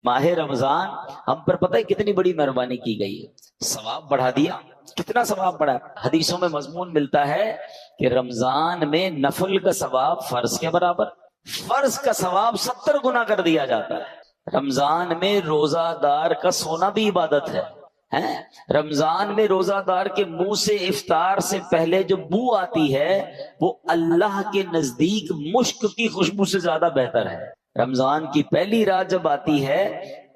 ماہ رمضان ہم پر پتہ ہے کتنی بڑی مہربانی کی گئی ہے، ثواب بڑھا دیا۔ کتنا ثواب بڑھا؟ حدیثوں میں مضمون ملتا ہے کہ رمضان میں نفل کا ثواب فرض کے برابر، فرض کا ثواب 70 گنا کر دیا جاتا ہے۔ رمضان میں روزہ دار کا سونا بھی عبادت ہے۔ رمضان میں روزہ دار کے منہ سے افطار سے پہلے جو بو آتی ہے وہ اللہ کے نزدیک مشک کی خوشبو سے زیادہ بہتر ہے۔ رمضان کی پہلی رات جب آتی ہے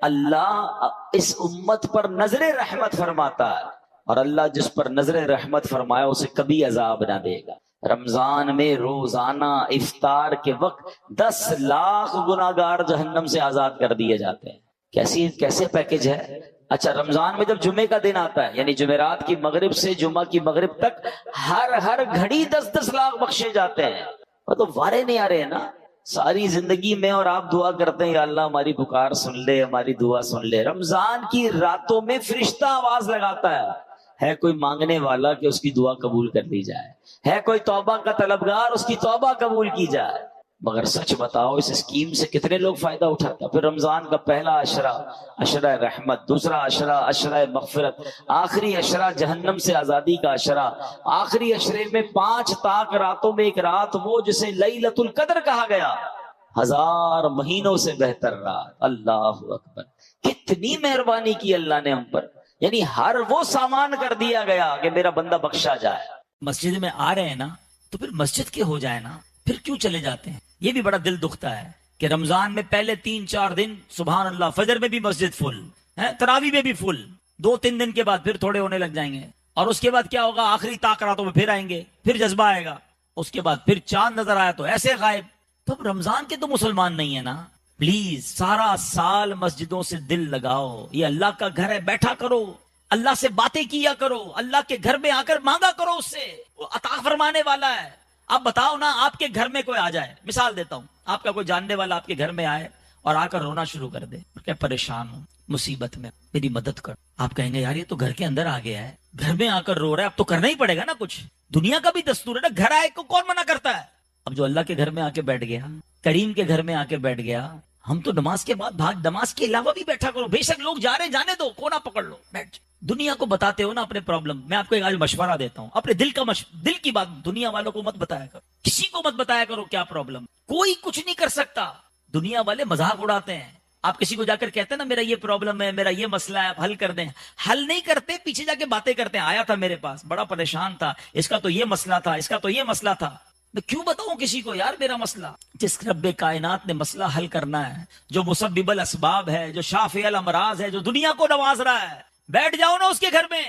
اللہ اس امت پر نظر رحمت فرماتا ہے، اور اللہ جس پر نظر رحمت فرمائے اسے کبھی عذاب نہ دے گا۔ رمضان میں روزانہ افطار کے وقت 10 لاکھ گناہگار جہنم سے آزاد کر دیے جاتے ہیں۔ کیسے پیکج ہے؟ اچھا، رمضان میں جب جمعے کا دن آتا ہے، یعنی جمعرات کی مغرب سے جمعہ کی مغرب تک ہر گھڑی 10 لاکھ بخشے جاتے ہیں۔ وہ تو وارے نہیں آ رہے ہیں نا ساری زندگی میں، اور آپ دعا کرتے ہیں یا اللہ ہماری پکار سن لے، ہماری دعا سن لے۔ رمضان کی راتوں میں فرشتہ آواز لگاتا ہے کوئی مانگنے والا کہ اس کی دعا قبول کر لی جائے، ہے کوئی توبہ کا طلبگار اس کی توبہ قبول کی جائے۔ مگر سچ بتاؤ اس اسکیم سے کتنے لوگ فائدہ اٹھاتے ہیں؟ پھر رمضان کا پہلا عشرہ عشرہ رحمت، دوسرا عشرہ عشرہ مغفرت، آخری عشرہ جہنم سے آزادی کا عشرہ، آخری عشرے میں 5 طاق راتوں میں ایک رات وہ جسے لیلۃ القدر کہا گیا، 1000 مہینوں سے بہتر رات۔ اللہ اکبر، کتنی مہربانی کی اللہ نے ہم پر، یعنی ہر وہ سامان کر دیا گیا کہ میرا بندہ بخشا جائے۔ مسجد میں آ رہے ہیں نا تو پھر مسجد کے ہو جائے نا، پھر کیوں چلے جاتے ہیں؟ یہ بھی بڑا دل دکھتا ہے کہ رمضان میں پہلے 3-4 دن سبحان اللہ فجر میں بھی مسجد فل ہے، تراویح میں بھی فل، 2-3 دن کے بعد پھر تھوڑے ہونے لگ جائیں گے، اور اس کے بعد کیا ہوگا؟ آخری طاق راتوں میں پھر آئیں گے، پھر جذبہ آئے گا، اس کے بعد پھر چاند نظر آیا تو ایسے غائب۔ تو اب رمضان کے تو مسلمان نہیں ہے نا۔ پلیز سارا سال مسجدوں سے دل لگاؤ، یہ اللہ کا گھر ہے، بیٹھا کرو، اللہ سے باتیں کیا کرو، اللہ کے گھر میں آ کر مانگا کرو اس سے، وہ عطا فرمانے والا ہے۔ اب بتاؤ نا، آپ کے گھر میں کوئی آ جائے، مثال دیتا ہوں، آپ کا کوئی جاننے والا آپ کے گھر میں آئے اور آ کر رونا شروع کر دے کہ پریشان ہوں، مصیبت میں، میری مدد کر۔ آپ کہیں گے یار یہ تو گھر کے اندر آ گیا ہے، گھر میں آ کر رو رہا ہے، اب تو کرنا ہی پڑے گا نا کچھ، دنیا کا بھی دستور ہے نا، گھر آئے کو کون منع کرتا ہے؟ اب جو اللہ کے گھر میں آ کے بیٹھ گیا، کریم کے گھر میں آ کے بیٹھ گیا، ہم تو نماز کے بعد نماز کے علاوہ بھی بیٹھا کرو، بے شک لوگ جا رہے جانے دو، کونا پکڑ لو، بیٹھ۔ دنیا کو بتاتے ہو نا اپنے پرابلم، میں آپ کو ایک آج مشورہ دیتا ہوں، اپنے دل کی بات دنیا والوں کو مت بتایا کرو، کسی کو مت بتایا کرو کیا پرابلم، کوئی کچھ نہیں کر سکتا۔ دنیا والے مذاق اڑاتے ہیں، آپ کسی کو جا کر کہتے ہیں نا میرا یہ پرابلم ہے، میرا یہ مسئلہ ہے، آپ حل کر دیں، حل نہیں کرتے، پیچھے جا کے باتیں کرتے ہیں، آیا تھا میرے پاس بڑا پریشان تھا، اس کا تو یہ مسئلہ تھا، اس کا تو یہ مسئلہ تھا۔ میں کیوں بتاؤں کسی کو یار میرا مسئلہ؟ جس رب کائنات نے مسئلہ حل کرنا ہے، جو مسبب الاسباب ہے، جو شافع الامراض ہے، جو دنیا کو نواز رہا ہے، بیٹھ جاؤ نا اس کے گھر میں۔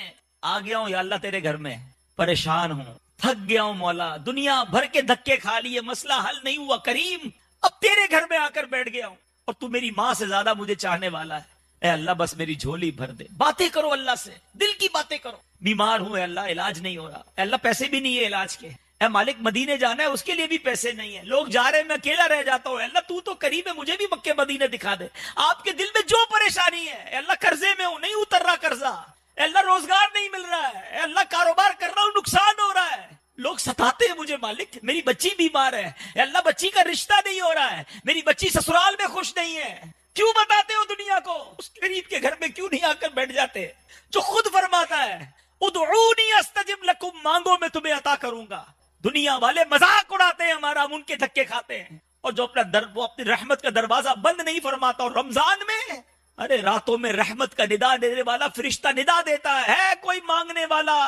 آ گیا ہوں یا اللہ تیرے گھر میں، پریشان ہوں، تھک گیا ہوں مولا، دنیا بھر کے دھکے کھا لیے، مسئلہ حل نہیں ہوا، کریم اب تیرے گھر میں آ کر بیٹھ گیا ہوں، اور تو میری ماں سے زیادہ مجھے چاہنے والا ہے، اے اللہ بس میری جھولی بھر دے۔ باتیں کرو اللہ سے، دل کی باتیں کرو۔ بیمار ہوں اے اللہ، علاج نہیں ہو رہا، اے اللہ پیسے بھی نہیں ہے علاج کے، اے مالک مدینے جانا ہے اس کے لیے بھی پیسے نہیں ہیں، لوگ جا رہے ہیں میں اکیلا رہ جاتا ہوں، اے اللہ تو قریب ہے، مجھے بھی مکے مدینے دکھا دے۔ آپ کے دل میں جو پریشانی ہے، اے اللہ قرضے میں ہوں، نہیں اتر رہا قرضہ، اے اللہ روزگار نہیں مل رہا ہے، اے اللہ کاروبار کر رہا ہوں نقصان ہو رہا ہے، لوگ ستاتے ہیں مجھے مالک، میری بچی بیمار ہے، اے اللہ بچی کا رشتہ نہیں ہو رہا ہے، میری بچی سسرال میں خوش نہیں ہے۔ کیوں بتاتے ہو دنیا کو؟ اس غریب کے گھر میں کیوں نہیں آ کر بیٹھ جاتے جو خود فرماتا ہے ادعونی استجب لکم، مانگو میں تمہیں عطا کروں گا۔ دنیا والے مذاق اڑاتے ہیں ہمارا، ہم ان کے دھکے کھاتے ہیں، اور جو وہ اپنی رحمت کا دروازہ بند نہیں فرماتا، اور رمضان میں ارے راتوں میں رحمت کا ندا دینے والا فرشتہ ندا دیتا ہے کوئی مانگنے والا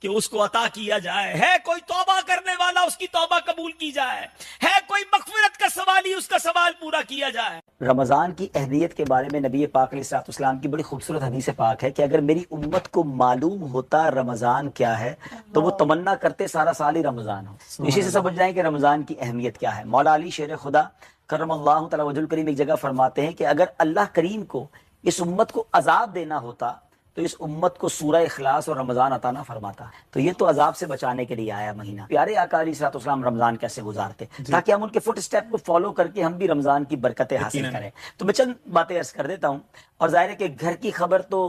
کہ اس کو عطا کیا جائے، ہے کوئی توبہ کرنے والا اس کی توبہ قبول کی جائے، ہے کوئی مغفرت کا سوالی اس کا سوال پورا کیا جائے۔ رمضان کی اہمیت کے بارے میں نبی پاک علیہ الصلوۃ والسلام کی بڑی خوبصورت حدیث پاک ہے کہ اگر میری امت کو معلوم ہوتا رمضان کیا ہے تو وہ تمنا کرتے سارا سال ہی رمضان ہو۔ اسی سے سمجھ جائیں کہ رمضان کی اہمیت کیا ہے۔ مولا علی شیر خدا کرم اللہ تعالی وجہ الکریم ایک جگہ فرماتے ہیں کہ اگر اللہ کریم کو اس امت کو عذاب دینا ہوتا تو اس امت کو سورہ اخلاص اور رمضان عطا نہ فرماتا، تو یہ تو عذاب سے بچانے کے لیے آیا مہینہ۔ پیارے آقا علیہ الصلوۃ والسلام رمضان کیسے گزارتے تاکہ ہم ان کے فٹ اسٹیپ کو فالو کر کے ہم بھی رمضان کی برکتیں حاصل کریں۔ تو میں چند باتیں عرض کر دیتا ہوں، اور ظاہر ہے کہ گھر کی خبر تو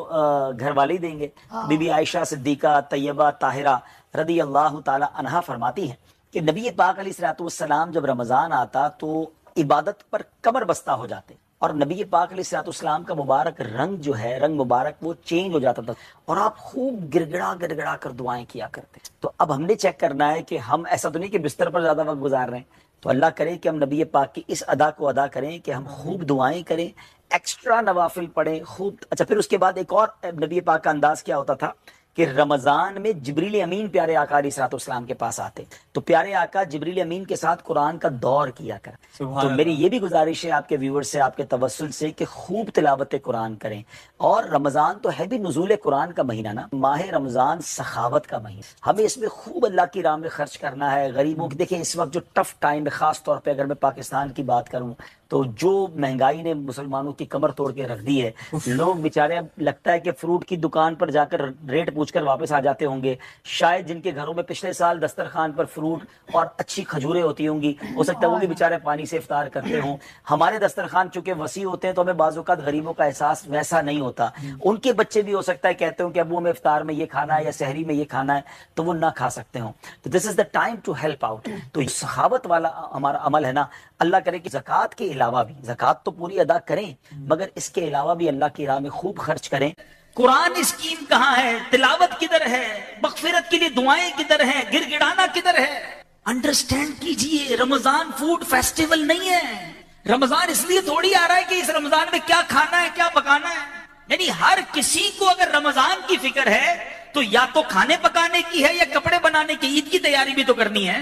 گھر والے ہی دیں گے۔ بی بی عائشہ صدیقہ طیبہ طاہرہ رضی اللہ تعالی عنہا فرماتی ہیں کہ نبی پاک علیہ الصلوۃ والسلام جب رمضان آتا تو عبادت پر کمر بستہ ہو جاتے، اور نبی پاک علیہ الصلوۃ والسلام کا مبارک رنگ جو ہے، رنگ مبارک وہ چینج ہو جاتا تھا اور آپ خوب گڑ گڑا کر دعائیں کیا کرتے. تو اب ہم نے چیک کرنا ہے کہ ہم ایسا تو نہیں کہ بستر پر زیادہ وقت گزار رہے ہیں. تو اللہ کرے کہ ہم نبی پاک کی اس ادا کو ادا کریں کہ ہم خوب دعائیں کریں، ایکسٹرا نوافل پڑھیں خوب. اچھا، پھر اس کے بعد ایک اور نبی پاک کا انداز کیا ہوتا تھا کہ رمضان میں جبریل امین پیارے آقا علیہ الصلوۃ والسلام کے پاس آتے تو پیارے آقا جبریل امین کے ساتھ قرآن کا دور کیا کر. تو میری یہ بھی گزارش ہے آپ کے ویور سے، آپ کے توسل سے، کہ خوب تلاوت قرآن کریں. اور رمضان تو ہے بھی نزول قرآن کا مہینہ نا، ماہ رمضان سخاوت کا مہینہ، ہمیں اس میں خوب اللہ کی راہ میں خرچ کرنا ہے. غریبوں کی دیکھیں اس وقت جو ٹف ٹائم ہے، خاص طور پہ اگر میں پاکستان کی بات کروں تو جو مہنگائی نے مسلمانوں کی کمر توڑ کے رکھ دی ہے، لوگ بیچارے لگتا ہے کہ فروٹ کی دکان پر جا کر ریٹ پوچھ کر واپس آ جاتے ہوں گے. شاید جن کے گھروں میں پچھلے سال دسترخوان پر فروٹ اور اچھی کھجوریں ہوتی ہوں گی، ہو سکتا ہے وہ بھی بیچارے پانی سے افطار کرتے ہوں. ہمارے دسترخوان چونکہ وسیع ہوتے ہیں تو ہمیں بعض اوقات غریبوں کا احساس ویسا نہیں ہوتا. ان کے بچے بھی ہو سکتا ہے کہتے ہوں کہ ابو ہمیں افطار میں یہ کھانا ہے یا سحری میں یہ کھانا ہے، تو وہ نہ کھا سکتے ہوں. تو this is the time to help out. تو یہ سخاوت والا ہمارا عمل ہے نا، اللہ کرے کہ زکوٰۃ کے علاوہ بھی، زکوٰۃ تو پوری ادا کریں مگر اس کے علاوہ بھی اللہ کی راہ میں خوب خرچ کریں. قرآن اسکیم کہاں ہے؟ تلاوت کدھر ہے؟ مغفرت کے لیے دعائیں کدھر ہے؟ گر گڑانا کدھر ہے؟ انڈرسٹینڈ کیجئے، رمضان فوڈ فیسٹیول نہیں ہے. رمضان اس لیے تھوڑی آ رہا ہے کہ اس رمضان میں کیا کھانا ہے، کیا پکانا ہے. یعنی ہر کسی کو اگر رمضان کی فکر ہے تو یا تو کھانے پکانے کی ہے یا کپڑے بنانے کی، عید کی تیاری بھی تو کرنی ہے.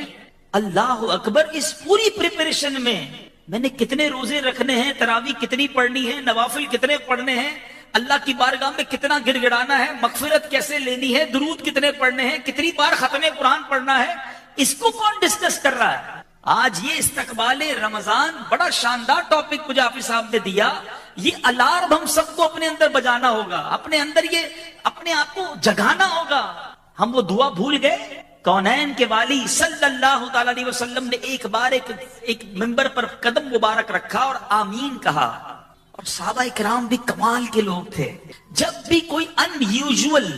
اللہ اکبر، اس پوری پریپریشن میں نے کتنے روزے رکھنے ہیں، تراویح کتنی پڑھنی ہے، نوافل کتنے پڑھنے ہیں، اللہ کی بارگاہ میں کتنا گڑ گڑانا ہے، مغفرت کیسے لینی ہے، درود کتنے پڑھنے ہیں، کتنی بار ختم قرآن پڑھنا ہے، اس کو کون ڈسکس کر رہا ہے؟ آج یہ استقبال رمضان بڑا شاندار ٹاپک مجھے حافظ صاحب نے دیا. یہ الارم ہم سب کو اپنے اندر بجانا ہوگا، اپنے اندر یہ اپنے آپ کو جگانا ہوگا. ہم وہ دعا بھول گئے. کونین کے والی صلی اللہ تعالی علیہ وسلم نے ایک بار ایک منبر پر قدم مبارک رکھا اور آمین کہا. اور صحابہ کرام بھی کمال کے لوگ تھے. جب بھی کوئی ان یوزول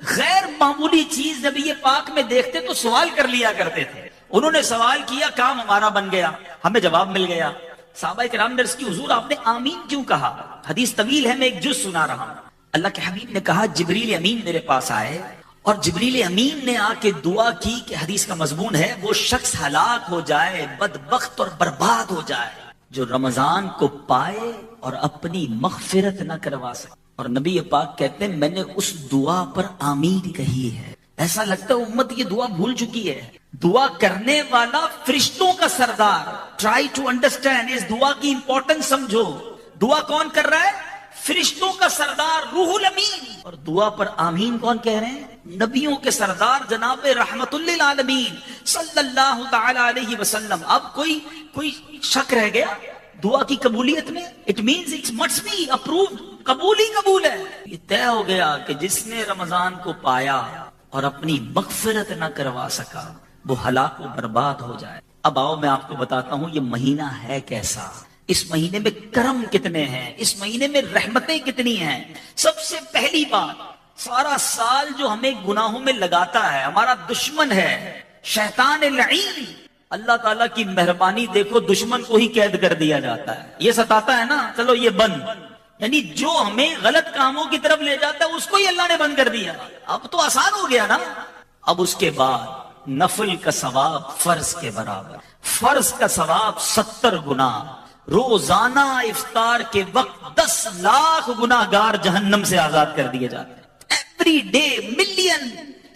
غیر معمولی چیز نبی پاک میں دیکھتے تو سوال کر لیا کرتے تھے. انہوں نے سوال کیا، کام ہمارا بن گیا، ہمیں جواب مل گیا. صحابہ کرام نے عرض کی، حضور آپ نے آمین کیوں کہا؟ حدیث طویل ہے، میں ایک جز سنا رہا ہوں. اللہ کے حبیب نے کہا جبریل امین میرے پاس آئے اور جبریل امین نے آ کے دعا کی کہ حدیث کا مضمون ہے، وہ شخص ہلاک ہو جائے، بدبخت اور برباد ہو جائے جو رمضان کو پائے اور اپنی مغفرت نہ کروا سکے. اور نبی پاک کہتے ہیں میں نے اس دعا پر آمین کہی ہے. ایسا لگتا ہے امت یہ دعا بھول چکی ہے. دعا کرنے والا فرشتوں کا سردار. ٹرائی ٹو انڈرسٹینڈ، اس دعا کی امپورٹنس سمجھو. دعا کون کر رہا ہے؟ فرشتوں کا سردار روح الامین. اور دعا پر آمین کون کہہ رہے ہیں؟ نبیوں کے سردار جناب رحمت للعالمین صلی اللہ تعالی علیہ وسلم. اب کوئی شک رہ گیا دعا کی قبولیت میں؟ It means it must be approved. قبول ہی قبول ہے. یہ طے ہو گیا کہ جس نے رمضان کو پایا اور اپنی مغفرت نہ کروا سکا وہ ہلاک و برباد ہو جائے. اب آؤ میں آپ کو بتاتا ہوں یہ مہینہ ہے کیسا، اس مہینے میں کرم کتنے ہیں، اس مہینے میں رحمتیں کتنی ہیں. سب سے پہلی بات، سارا سال جو ہمیں گناہوں میں لگاتا ہے ہمارا دشمن ہے شیطان لعین. اللہ تعالیٰ کی مہربانی دیکھو، دشمن کو ہی قید کر دیا جاتا ہے. یہ ستاتا ہے نا، چلو یہ بند، یعنی جو ہمیں غلط کاموں کی طرف لے جاتا ہے اس کو ہی اللہ نے بند کر دیا. اب تو آسان ہو گیا نا. اب اس کے بعد نفل کا ثواب فرض کے برابر، فرض کا ثواب 70 گنا. روزانہ افطار کے وقت 10 لاکھ گناہگار جہنم سے آزاد کر دیے جاتے ہیں. Every day million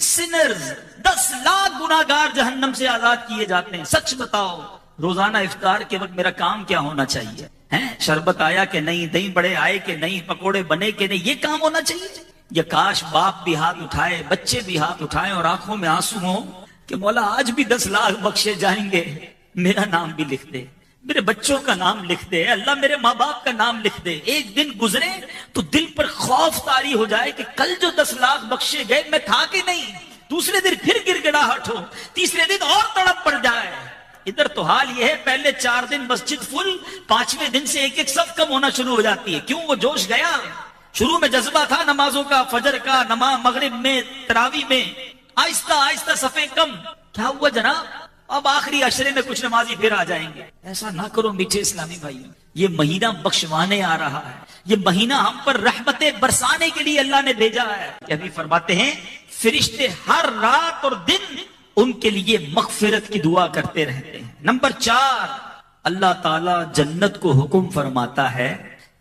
sinners, 10 lakh گناہگار جہنم سے آزاد کیے جاتے ہیں. سچ بتاؤ روزانہ افطار کے وقت میرا کام کیا ہونا چاہیے؟ شربت آیا کہ نہیں، دہی بڑے آئے کہ نہیں، پکوڑے بنے کہ نہیں، یہ کام ہونا چاہیے. یا کاش باپ بھی ہاتھ اٹھائے، بچے بھی ہاتھ اٹھائیں اور آنکھوں میں آنسو ہوں کہ مولا آج بھی 10 لاکھ بخشے جائیں گے، میرا نام بھی لکھ دے، میرے بچوں کا نام لکھ دے، اللہ میرے ماں باپ کا نام لکھ دے. ایک دن گزرے تو دل پر خوف طاری ہو جائے کہ کل جو 10 لاکھ بخشے گئے میں تھا کہ نہیں. دوسرے دن پھر گر گڑاہٹ ہو، تیسرے دن اور تڑپ پڑ جائے. ادھر تو حال یہ ہے پہلے 4 دن مسجد فل، 5ویں دن سے ایک صف کم ہونا شروع ہو جاتی ہے. کیوں؟ وہ جوش گیا. شروع میں جذبہ تھا نمازوں کا، فجر کا، نماز مغرب میں، تراویح میں، آہستہ آہستہ صفیں کم. کیا ہوا جناب؟ اب آخری عشرے میں کچھ نمازی پھر آ جائیں گے. ایسا نہ کرو میٹھے اسلامی بھائی. یہ مہینہ بخشوانے آ رہا ہے، یہ مہینہ ہم پر رحمتیں برسانے کے لیے اللہ نے بھیجا ہے. کہ ابھی فرماتے ہیں فرشتے ہر رات اور دن ان کے لیے مغفرت کی دعا کرتے رہتے ہیں. نمبر 4، اللہ تعالیٰ جنت کو حکم فرماتا ہے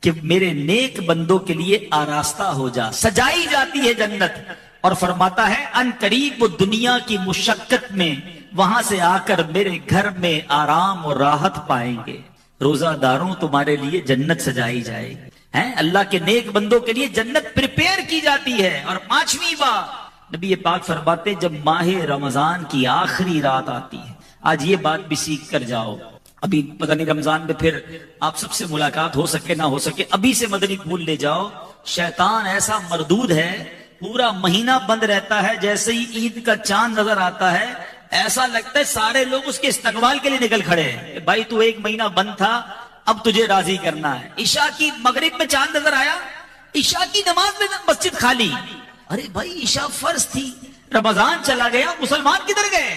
کہ میرے نیک بندوں کے لیے آراستہ ہو جا، سجائی جاتی ہے جنت، اور فرماتا ہے ان قریب وہ دنیا کی مشقت میں وہاں سے آ کر میرے گھر میں آرام اور راحت پائیں گے. روزہ داروں تمہارے لیے جنت سجائی جائے گی، ہیں اللہ کے نیک بندوں کے لیے جنت پریپیئر کی جاتی ہے. اور 5ویں بات نبی پاک فرماتے جب ماہ رمضان کی آخری رات آتی ہے، آج یہ بات بھی سیکھ کر جاؤ، ابھی پتہ نہیں رمضان میں پھر آپ سب سے ملاقات ہو سکے نہ ہو سکے، ابھی سے مدنی پھول لے جاؤ. شیطان ایسا مردود ہے، پورا مہینہ بند رہتا ہے، جیسے ہی عید کا چاند نظر آتا ہے ایسا لگتا ہے سارے لوگ اس کے استقبال کے لیے نکل کھڑے ہیں. بھائی تو ایک مہینہ بند تھا، اب تجھے راضی کرنا ہے. عشاء کی مغرب میں چاند نظر آیا، عشاء کی نماز میں مسجد خالی. ارے بھائی عشاء فرض تھی، رمضان چلا گیا، مسلمان کدھر گئے؟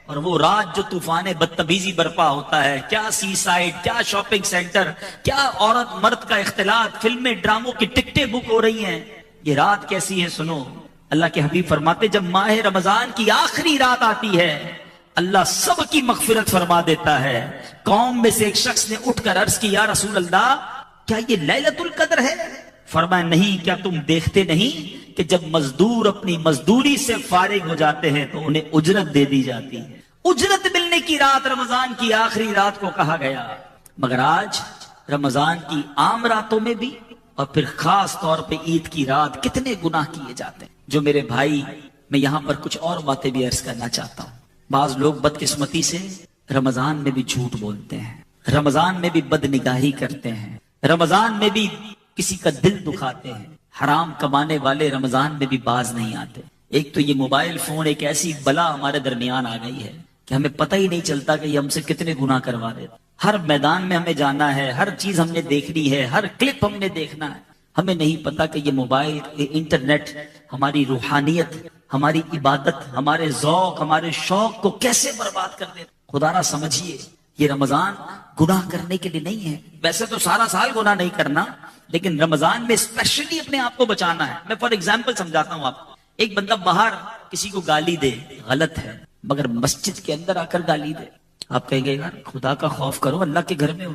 اور وہ رات جو طوفان بدتمیزی برپا ہوتا ہے، کیا سی سائڈ، کیا شاپنگ سینٹر، کیا عورت مرد کا اختلاط، فلمیں ڈراموں کی ٹکٹیں بک ہو رہی ہیں. یہ رات کیسی ہے سنو. اللہ کے حبیب فرماتے جب ماہ رمضان کی آخری رات آتی ہے اللہ سب کی مغفرت فرما دیتا ہے. قوم میں سے ایک شخص نے اٹھ کر عرض کی یا رسول اللہ کیا یہ لیلۃ القدر ہے؟ فرمایا نہیں، کیا تم دیکھتے نہیں کہ جب مزدور اپنی مزدوری سے فارغ ہو جاتے ہیں تو انہیں اجرت دے دی جاتی ہے. اجرت ملنے کی رات رمضان کی آخری رات کو کہا گیا. مگر آج رمضان کی عام راتوں میں بھی اور پھر خاص طور پہ عید کی رات کتنے گناہ کیے جاتے ہیں. جو میرے بھائی، میں یہاں پر کچھ اور باتیں بھی عرض کرنا چاہتا ہوں. بعض لوگ بدقسمتی سے رمضان میں بھی جھوٹ بولتے ہیں، رمضان میں بھی بد نگاہی کرتے ہیں، رمضان میں بھی کسی کا دل دکھاتے ہیں. حرام کمانے والے رمضان میں بھی باز نہیں آتے. ایک تو یہ موبائل فون ایک ایسی بلا ہمارے درمیان آ گئی ہے کہ ہمیں پتہ ہی نہیں چلتا کہ یہ ہم سے کتنے گناہ کروا دیتا. ہر میدان میں ہمیں جانا ہے، ہر چیز ہم نے دیکھنی ہے، ہر کلپ ہم نے دیکھنا ہے. ہمیں نہیں پتا کہ یہ موبائل، یہ انٹرنیٹ ہماری روحانیت، ہماری عبادت، ہمارے ذوق، ہمارے شوق کو کیسے برباد کر دیتا. خدا را سمجھیے یہ رمضان گناہ کرنے کے لیے نہیں ہے. ویسے تو سارا سال گناہ نہیں کرنا، لیکن رمضان میں اسپیشلی اپنے آپ کو بچانا ہے. میں فار ایگزامپل سمجھاتا ہوں آپ کو. ایک بندہ باہر کسی کو گالی دے، غلط ہے، مگر مسجد کے اندر آ کر گالی دے. آپ کہیں گے یار خدا کا خوف کرو، اللہ کے گھر میں ہو.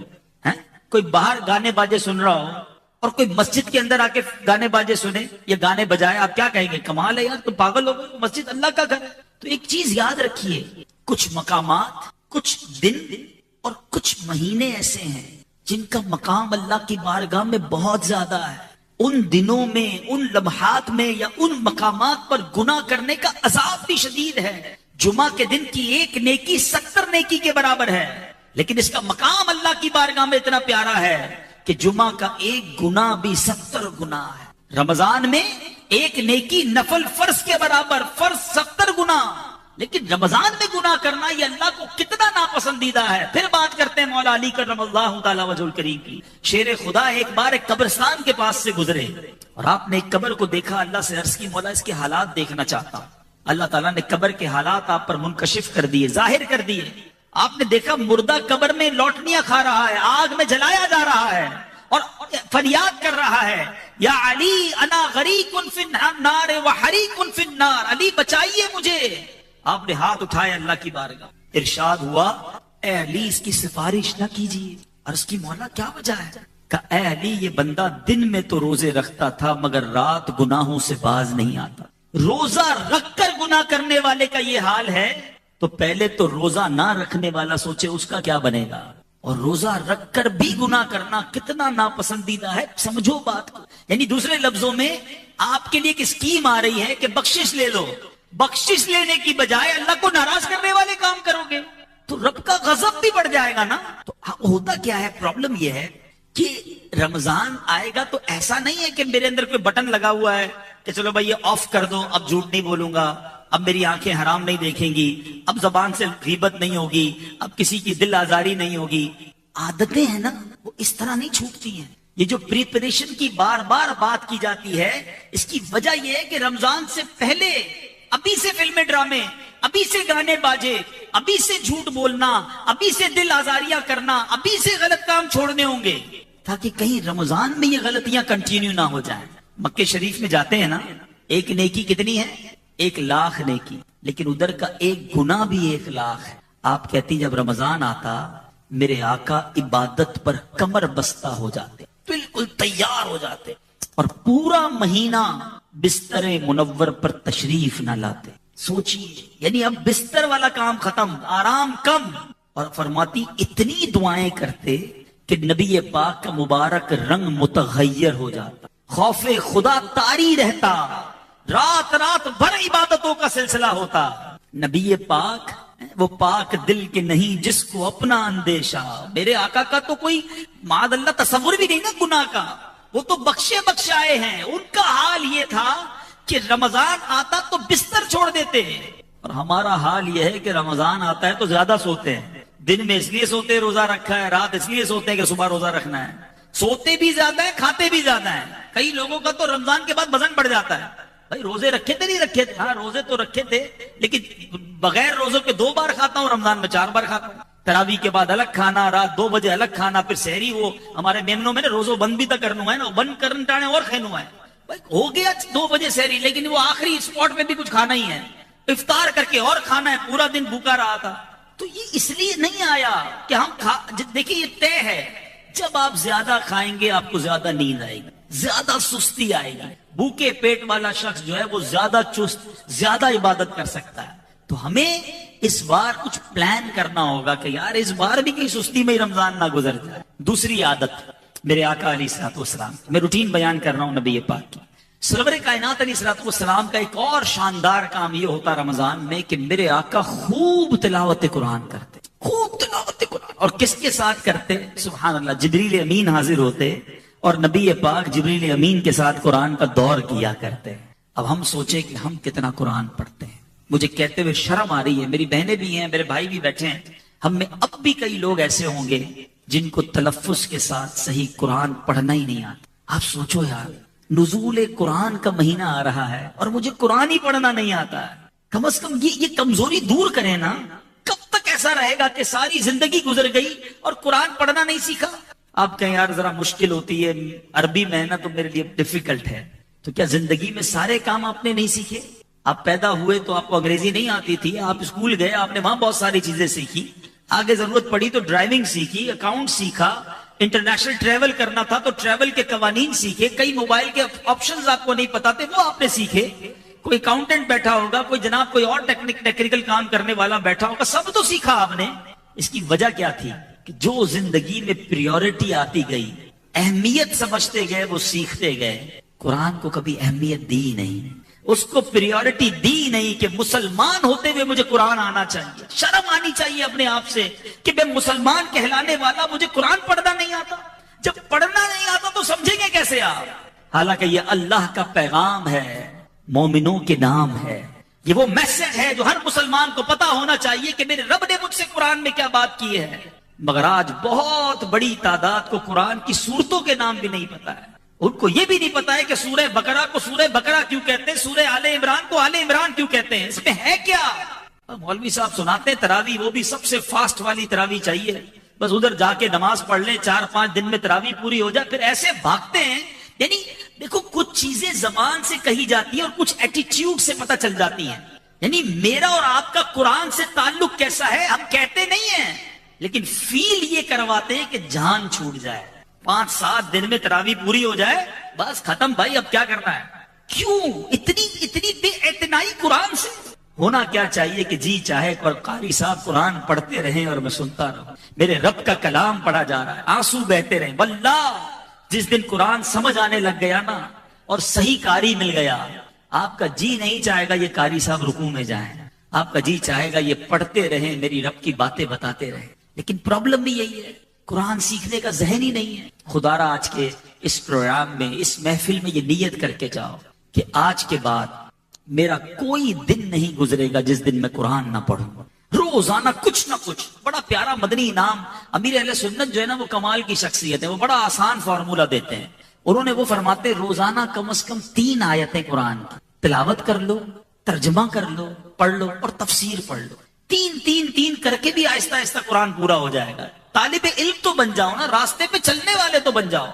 کوئی باہر گانے باجے سن رہا ہو اور کوئی مسجد کے اندر آ کے گانے باجے سنے یا گانے بجائے، آپ کیا کہیں گے؟ کمال ہے یار، تو پاگل ہو گئے، مسجد اللہ کا گھر ہے. تو ایک چیز یاد رکھیے، کچھ مقامات، کچھ دن اور کچھ مہینے ایسے ہیں جن کا مقام اللہ کی بارگاہ میں بہت زیادہ ہے. ان دنوں میں، ان لمحات میں یا ان مقامات پر گناہ کرنے کا عذاب بھی شدید ہے. جمعہ کے دن کی ایک نیکی 70 نیکی کے برابر ہے، لیکن اس کا مقام اللہ کی بارگاہ میں اتنا پیارا ہے کہ جمعہ کا ایک گناہ بھی 70 گناہ ہے. رمضان میں ایک نیکی نفل فرض کے برابر، فرض 70 گناہ. لیکن رمضان میں گناہ کرنا یہ اللہ کو کتنا ناپسندیدہ ہے. پھر بات کرتے ہیں مولا علی کرم اللہ تعالی وجہ الکریم کی. شیر خدا ایک بار ایک قبرستان کے پاس سے گزرے اور آپ نے ایک قبر کو دیکھا. اللہ سے عرض کی مولا اس کے حالات دیکھنا چاہتا ہوں. اللہ تعالیٰ نے قبر کے حالات آپ پر منکشف کر دیے، ظاہر کر دیے. آپ نے دیکھا مردہ قبر میں لوٹنیاں کھا رہا ہے، آگ میں جلایا جا رہا ہے اور فریاد کر رہا ہے یا علی انا غریق فی النار وحریق فی النار، علی بچائیے مجھے. آپ نے ہاتھ اٹھائے اللہ کی بارگاہ. ارشاد ہوا اے علی اس کی سفارش نہ کیجیے. عرض کی مولا کیا وجہ ہے؟ کہا اے علی یہ بندہ دن میں تو روزے رکھتا تھا مگر رات گناہوں سے باز نہیں آتا. روزہ رکھ کر گناہ کرنے والے کا یہ حال ہے تو پہلے تو روزہ نہ رکھنے والا سوچے اس کا کیا بنے گا. اور روزہ رکھ کر بھی گناہ کرنا کتنا ناپسندیدہ ہے. سمجھو بات کو. یعنی دوسرے لفظوں میں آپ کے لیے ایک اسکیم آ رہی ہے کہ بخشش لے لو. بخشش لینے کی بجائے اللہ کو ناراض کرنے والے کام کرو گے تو رب کا غضب بھی بڑھ جائے گا نا. تو ہوتا کیا ہے، پرابلم یہ ہے کہ رمضان آئے گا تو ایسا نہیں ہے کہ میرے اندر کوئی بٹن لگا ہوا ہے کہ چلو بھائی یہ آف کر دو، اب جھوٹ نہیں بولوں گا، اب میری آنکھیں حرام نہیں دیکھیں گی، اب زبان سے غیبت نہیں ہوگی، اب کسی کی دل آزاری نہیں ہوگی. عادتیں ہیں نا وہ اس طرح نہیں چھوٹتی ہیں. یہ جو پریپریشن کی بار بار بات کی جاتی ہے اس کی وجہ یہ ہے کہ رمضان سے پہلے ابھی سے فلمیں ڈرامے، ابھی سے گانے باجے، ابھی سے جھوٹ بولنا، ابھی سے دل آزاریاں کرنا، ابھی سے غلط کام چھوڑنے ہوں گے، تاکہ کہیں رمضان میں یہ غلطیاں کنٹینیو نہ ہو جائیں۔ مکہ شریف میں جاتے ہیں نا، ایک نیکی کتنی ہے؟ 1,00,000 نیکی، لیکن ادھر کا ایک گناہ بھی 1,00,000 ہے۔ آپ کہتی جب رمضان آتا میرے آقا عبادت پر کمر بستہ ہو جاتے، بالکل تیار ہو جاتے، اور پورا مہینہ بستر منور پر تشریف نہ لاتے۔ سوچیے، یعنی اب بستر والا کام ختم، آرام کم، اور فرماتی اتنی دعائیں کرتے کہ نبی پاک کا مبارک رنگ متغیر ہو جاتا، خوف خدا طاری رہتا، رات رات بھر عبادتوں کا سلسلہ ہوتا۔ نبی پاک وہ پاک دل کے نہیں جس کو اپنا اندیشہ۔ میرے آقا کا تو کوئی معاذ اللہ تصور بھی نہیں نا گناہ کا، وہ تو بخشے بخشائے ہیں۔ ان کا حال یہ تھا کہ رمضان آتا تو بستر چھوڑ دیتے ہیں، اور ہمارا حال یہ ہے کہ رمضان آتا ہے تو زیادہ سوتے ہیں۔ دن میں اس لیے سوتے روزہ رکھا ہے، رات اس لیے سوتے ہیں کہ صبح روزہ رکھنا ہے۔ سوتے بھی زیادہ ہیں، کھاتے بھی زیادہ ہیں۔ کئی لوگوں کا تو رمضان کے بعد وزن بڑھ جاتا ہے۔ بھائی روزے رکھے تھے نہیں رکھے تھے؟ ہاں روزے تو رکھے تھے، لیکن بغیر روزوں کے 2 بار کھاتا ہوں، رمضان میں 4 بار کھاتا ہوں۔ تراویح کے بعد الگ کھانا، رات 2 بجے الگ کھانا، پھر سحری وہ ہمارے میمنوں میں نے روزوں بند بھی تک کرنا ہے نا، بند کرنے اور کھینو ہے۔ بھائی ہو گیا 2 بجے سحری، لیکن وہ آخری اسپاٹ پہ بھی کچھ کھانا ہی ہے، افطار کر کے اور کھانا ہے، پورا دن بھوکا رہا تھا۔ تو یہ اس لیے نہیں آیا کہ ہم دیکھیے یہ طے ہے، جب آپ زیادہ کھائیں گے آپ کو زیادہ نیند آئے گی، زیادہ سستی آئے گی۔ بھوکے پیٹ والا شخص جو ہے وہ زیادہ چست، زیادہ عبادت کر سکتا ہے۔ تو ہمیں اس بار کچھ پلان کرنا ہوگا کہ یار اس بار بھی کہیں سستی میں رمضان نہ گزر جائے۔ دوسری عادت میرے آقا علیہ الصلوۃ والسلام، میں روٹین بیان کر رہا ہوں نبی پاک کی، سرور کائنات علیہ الصلوۃ والسلام کا ایک اور شاندار کام یہ ہوتا رمضان میں کہ میرے آقا خوب تلاوت قرآن کرتے، خوب تلاوت قرآن، اور کس کے ساتھ کرتے؟ سبحان اللہ، جبریل امین حاضر ہوتے اور نبی پاک جبریل امین کے ساتھ قرآن کا دور کیا کرتے ہیں۔ اب ہم سوچیں کہ ہم کتنا قرآن پڑھتے ہیں۔ مجھے کہتے ہوئے شرم آ رہی ہے، میری بہنیں بھی ہیں، میرے بھائی بھی بیٹھے ہیں، ہم میں اب بھی کئی لوگ ایسے ہوں گے جن کو تلفظ کے ساتھ صحیح قرآن پڑھنا ہی نہیں آتا۔ آپ سوچو یار، نزول قرآن کا مہینہ آ رہا ہے اور مجھے قرآن ہی پڑھنا نہیں آتا ہے۔ کم از کم یہ کمزوری دور کریں نا۔ کب تک ایسا رہے گا کہ ساری زندگی گزر گئی اور قرآن پڑھنا نہیں سیکھا؟ آپ کہیں یار ذرا مشکل ہوتی ہے، عربی میں ہے نا تو میرے لیے ڈیفیکلٹ ہے۔ تو کیا زندگی میں سارے کام آپ نے نہیں سیکھے؟ آپ پیدا ہوئے تو آپ کو انگریزی نہیں آتی تھی، آپ اسکول گئے، آپ نے وہاں بہت ساری چیزیں سیکھی، آگے ضرورت پڑی تو ڈرائیونگ سیکھی، اکاؤنٹ سیکھا، انٹرنیشنل ٹریول کرنا تھا تو ٹریول کے قوانین سیکھے، کئی موبائل کے آپشنز آپ کو نہیں پتا تھے وہ آپ نے سیکھے، کوئی اکاؤنٹنٹ بیٹھا ہوگا، کوئی جناب کوئی اور ٹیکنیکل کام کرنے والا بیٹھا ہوگا، سب تو سیکھا آپ نے۔ اس کی وجہ کیا تھی کہ جو زندگی میں پریورٹی آتی گئی، اہمیت سمجھتے گئے، وہ سیکھتے گئے۔ قرآن کو کبھی اہمیت دی نہیں، اس کو پریورٹی دی نہیں کہ مسلمان ہوتے ہوئے مجھے قرآن آنا چاہیے۔ شرم آنی چاہیے اپنے آپ سے کہ میں مسلمان کہلانے والا، مجھے قرآن پڑھنا نہیں آتا۔ جب پڑھنا نہیں آتا تو سمجھیں گے کیسے آپ؟ حالانکہ یہ اللہ کا پیغام ہے، مومنوں کے نام ہے، یہ وہ میسج ہے جو ہر مسلمان کو پتا ہونا چاہیے کہ میرے رب نے مجھ سے قرآن میں کیا بات کی ہے۔ مگر آج بہت بڑی تعداد کو قرآن کی سورتوں کے نام بھی نہیں پتا ہے، ان کو یہ بھی نہیں پتا ہے کہ سورہ بقرہ کو سورہ بقرہ کیوں کہتے ہیں، سورہ آل عمران کو آل عمران کیوں کہتے ہیں، اس میں ہے کیا؟ مولوی صاحب سناتے ہیں تراویح، وہ بھی سب سے فاسٹ والی تراویح چاہیے، بس ادھر جا کے نماز پڑھ لیں، 4-5 دن میں تراویح پوری ہو جائے، پھر ایسے بھاگتے ہیں۔ یعنی دیکھو کچھ چیزیں زبان سے کہی جاتی ہیں اور کچھ ایٹیٹیوڈ سے پتہ چل جاتی ہیں۔ یعنی میرا اور آپ کا قرآن سے تعلق کیسا ہے ہم کہتے نہیں ہیں، لیکن فیل یہ کرواتے ہیں کہ جان چھوٹ جائے، 5-7 دن میں تراویح پوری ہو جائے، بس ختم بھائی، اب کیا کرنا ہے؟ کیوں اتنی بے اعتنائی قرآن سے؟ ہونا کیا چاہیے کہ جی چاہے قاری صاحب قرآن پڑھتے رہیں اور میں سنتا رہوں، میرے رب کا کلام پڑھا جا رہا ہے، آنسو بہتے رہیں۔ واللہ جس دن قرآن سمجھ آنے لگ گیا نا اور صحیح قاری مل گیا، آپ کا جی نہیں چاہے گا یہ قاری صاحب رکوع میں جائیں، آپ کا جی چاہے گا یہ پڑھتے رہیں، میری رب کی باتیں بتاتے رہیں۔ لیکن پرابلم بھی یہی ہے، قرآن سیکھنے کا ذہن ہی نہیں ہے۔ خدا را آج کے اس پروگرام میں، اس محفل میں یہ نیت کر کے جاؤ کہ آج کے بعد میرا کوئی دن نہیں گزرے گا جس دن میں قرآن نہ پڑھوں، روزانہ کچھ نہ کچھ۔ بڑا پیارا مدنی انعام امیر اہل سنت جو ہے نا وہ کمال کی شخصیت ہے، وہ بڑا آسان فارمولہ دیتے ہیں، انہوں نے وہ فرماتے روزانہ کم از کم 3 آیتیں قرآن کی تلاوت کر لو، ترجمہ کر لو، پڑھ لو اور تفسیر پڑھ لو۔ تین تین تین کر کے بھی آہستہ آہستہ قرآن پورا ہو جائے گا. طالب علم تو بن جاؤ نا, راستے پہ چلنے والے تو بن جاؤ.